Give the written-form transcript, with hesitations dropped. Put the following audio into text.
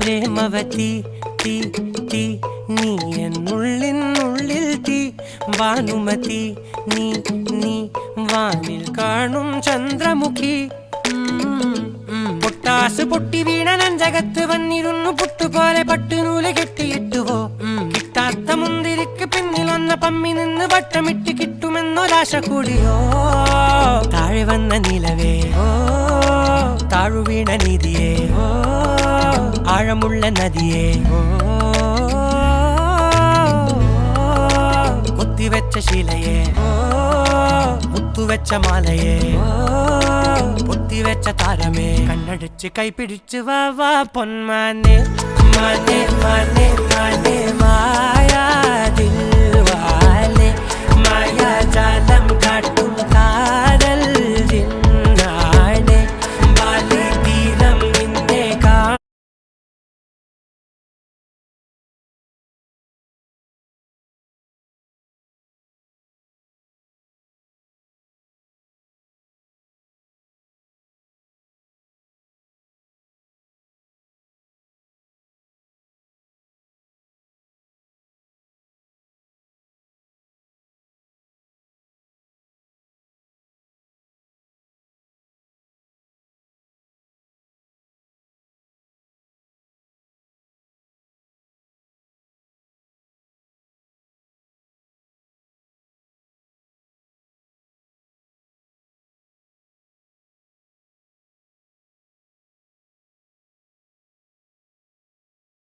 പ്രേമവതി തീ തീ നീ എന്നുള്ളിൽ തീ ഭാനുമതി നീ നീ വാനിൽ കാണും ചന്ദ്രമുഖി പൊട്ടാസ് പൊട്ടി വീണ നെഞ്ചകത്ത് വന്നിരുന്നു പുട്ടുപോലെ പട്ടുനൂല് കെട്ടിയിട്ടുവോ കിട്ടാത്ത മുന്തിരിക്ക് പിന്നിൽ വന്ന പമ്മി നിന്ന് വട്ടമിട്ട് കിട്ടുമെന്നൊരാശ കൂടിയോ താഴെ വന്ന നിലവേ താഴു വീണ നിധിയേ ആഴമുള്ള നദിയേ കൊത്തിവെച്ച ശിലയേ മുത്തുവെച്ച മാലയേ പൊത്തിവെച്ച താരമേ കണ്ണടിച്ച് കൈപിടിച്ച് വാ വാ പൊന്മാനെ മാനെ മാനെ മാനെ മായാ ദിൽവാലെ മായാ ജാല